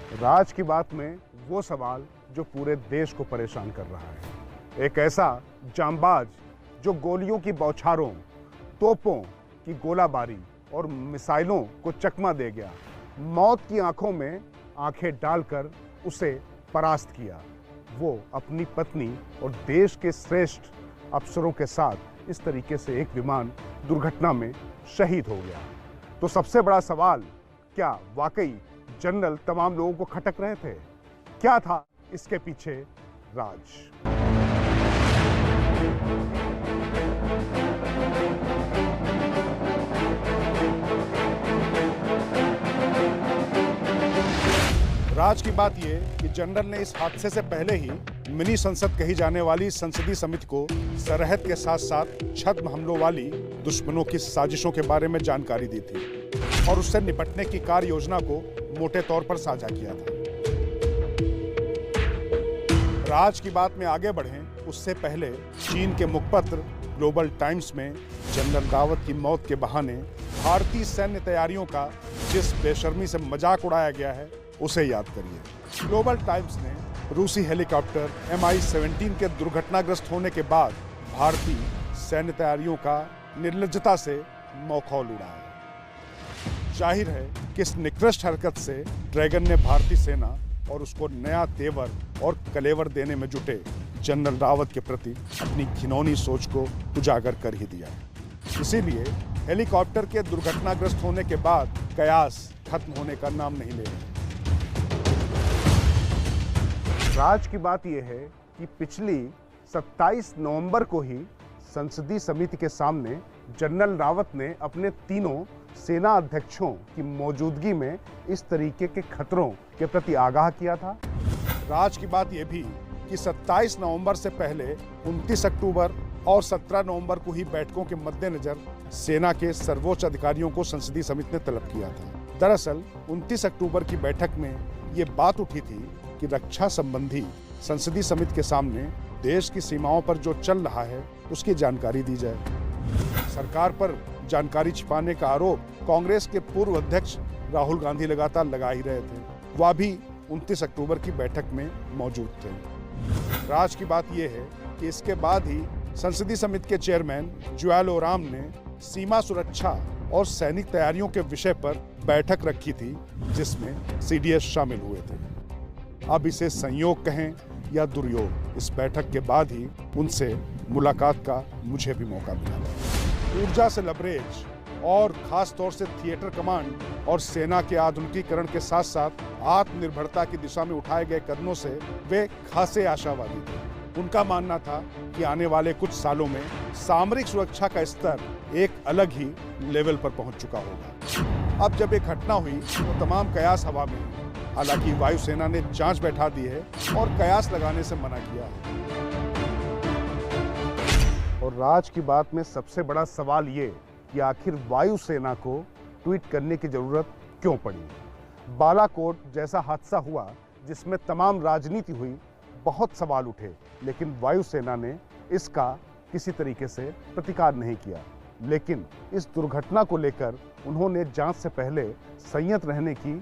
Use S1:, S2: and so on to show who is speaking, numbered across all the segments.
S1: राज की बात में वो सवाल जो पूरे देश को परेशान कर रहा है। एक ऐसा जांबाज जो गोलियों की बौछारों, तोपों की गोलाबारी और मिसाइलों को चकमा दे गया, मौत की आंखों में आंखें डालकर उसे परास्त किया। वो अपनी पत्नी और देश के श्रेष्ठ अफसरों के साथ इस तरीके से एक विमान दुर्घटना में शहीद हो गया। तो सबसे बड़ा सवाल, क्या वाकई जनरल तमाम लोगों को खटक रहे थे? क्या था इसके पीछे राज? राज की बात यह कि जनरल ने इस हादसे से पहले ही मिनी संसद कही जाने वाली संसदीय समिति को सरहद के साथ साथ छद्म हमलों वाली दुश्मनों की साजिशों के बारे में जानकारी दी थी और उससे निपटने की कार्य योजना को मोटे तौर पर साझा किया था। राज की बात में आगे बढ़ें उससे पहले चीन के मुखपत्र ग्लोबल टाइम्स में जनरल रावत की मौत के बहाने भारतीय सैन्य तैयारियों का जिस बेशर्मी से मजाक उड़ाया गया है उसे याद करिए। ग्लोबल टाइम्स ने रूसी हेलीकॉप्टर Mi-17 के दुर्घटनाग्रस्त होने के बाद भारतीय सैन्य तैयारियों का निर्लज्जता से मखौल उड़ाया। जाहिर है कि इस निकृष्ट हरकत से ड्रैगन ने भारतीय सेना और उसको नया तेवर और कलेवर देने में जुटे जनरल रावत के प्रति अपनी घिनौनी सोच को उजागर कर ही दिया। इसीलिए हेलीकॉप्टर के दुर्घटनाग्रस्त होने के बाद कयास खत्म होने का नाम नहीं ले रहे। राज की बात यह है कि पिछली 27 नवंबर को ही संसदीय समिति के सामने जनरल रावत ने अपने तीनों सेना अध्यक्षों की मौजूदगी में इस तरीके के खतरों के प्रति आगाह किया था। राज की बात यह भी कि 27 नवंबर से पहले 29 अक्टूबर और 17 नवंबर को ही बैठकों के मद्देनजर सेना के सर्वोच्च अधिकारियों को संसदीय समिति ने तलब किया था। दरअसल 29 अक्टूबर की बैठक में ये बात उठी थी कि रक्षा संबंधी संसदीय समिति के सामने देश की सीमाओं पर जो चल रहा है उसकी जानकारी दी जाए। सरकार पर जानकारी छिपाने का आरोप कांग्रेस के पूर्व अध्यक्ष राहुल गांधी लगातार लगा ही रहे थे। वह भी 29 अक्टूबर की बैठक में मौजूद थे। राज की बात यह है कि इसके बाद ही संसदीय समिति के चेयरमैन जुएल ओराम ने सीमा सुरक्षा और सैनिक तैयारियों के विषय पर बैठक रखी थी जिसमें सीडीएस शामिल हुए थे। अब इसे संयोग कहें या दुर्योग, इस बैठक के बाद ही उनसे मुलाकात का मुझे भी मौका मिला। ऊर्जा से लबरेज और खास तौर से थिएटर कमांड और सेना के आधुनिकीकरण के साथ साथ आत्मनिर्भरता की दिशा में उठाए गए कदमों से वे खासे आशावादी थे। उनका मानना था कि आने वाले कुछ सालों में सामरिक सुरक्षा का स्तर एक अलग ही लेवल पर पहुंच चुका होगा। अब जब एक घटना हुई तो तमाम कयास हवा में। हालांकि वायुसेना ने जांच बैठा दी है और कयास लगाने से मना किया है। और राज की बात में सबसे बड़ा सवाल ये कि आखिर वायुसेना को ट्वीट करने की जरूरत क्यों पड़ी? बालाकोट जैसा हादसा हुआ जिसमें तमाम राजनीति हुई, बहुत सवाल उठे, लेकिन वायुसेना ने इसका किसी तरीके से प्रतिकार नहीं किया। लेकिन इस दुर्घटना को लेकर उन्होंने जांच से पहले संयत रहने की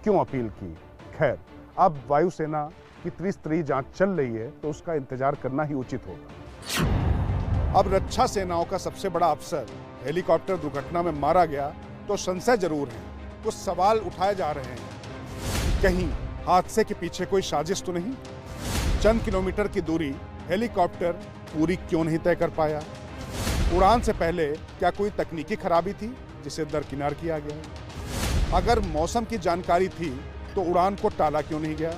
S1: क्यों अपील की? खैर, अब वायुसेना की त्रिस्तरीय जांच चल रही है तो उसका इंतजार करना ही उचित होगा। अब रक्षा सेनाओं का सबसे बड़ा अफसर हेलीकॉप्टर दुर्घटना में मारा गया तो संशय जरूर है, कुछ सवाल उठाए जा रहे हैं। कहीं हादसे के पीछे कोई साजिश तो नहीं? चंद किलोमीटर की दूरी हेलीकॉप्टर पूरी क्यों नहीं तय कर पाया? उड़ान से पहले क्या कोई तकनीकी खराबी थी जिसे दरकिनार किया गया? अगर मौसम की जानकारी थी तो उड़ान को टाला क्यों नहीं गया?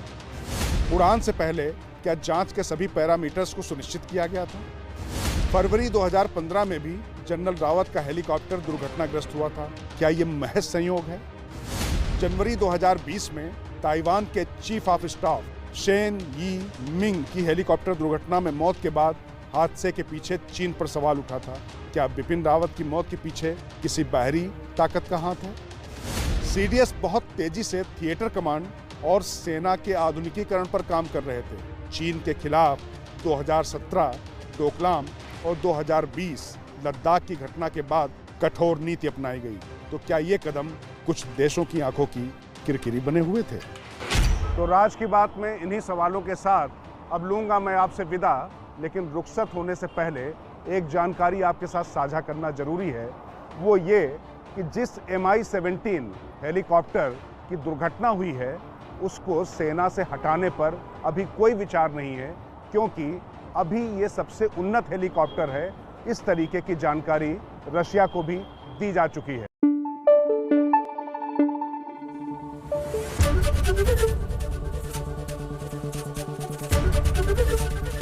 S1: उड़ान से पहले क्या जांच के सभी पैरामीटर्स को सुनिश्चित किया गया था? फरवरी 2015 में भी जनरल रावत का हेलीकॉप्टर दुर्घटनाग्रस्त हुआ था। क्या ये महज संयोग है? जनवरी 2020 में ताइवान के चीफ ऑफ स्टाफ शेन यी मिंग की हेलीकॉप्टर दुर्घटना में मौत के बाद हादसे के पीछे चीन पर सवाल उठा था। क्या बिपिन रावत की मौत के पीछे किसी बाहरी ताकत का हाथ है? सीडीएस बहुत तेजी से थिएटर कमांड और सेना के आधुनिकीकरण पर काम कर रहे थे। चीन के खिलाफ 2017 डोकलाम और 2020 लद्दाख की घटना के बाद कठोर नीति अपनाई गई। तो क्या ये कदम कुछ देशों की आंखों की किरकिरी बने हुए थे? तो राज की बात में इन्हीं सवालों के साथ अब लूँगा मैं आपसे विदा, लेकिन रुखसत होने से पहले एक जानकारी आपके साथ साझा करना ज़रूरी है। वो ये कि जिस Mi-17 हेलीकॉप्टर की दुर्घटना हुई है उसको सेना से हटाने पर अभी कोई विचार नहीं है, क्योंकि अभी ये सबसे उन्नत हेलीकॉप्टर है। इस तरीके की जानकारी रशिया को भी दी जा चुकी है।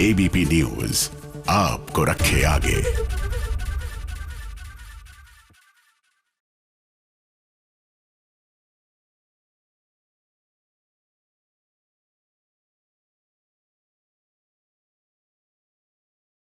S2: एबीपी न्यूज आपको रखे आगे।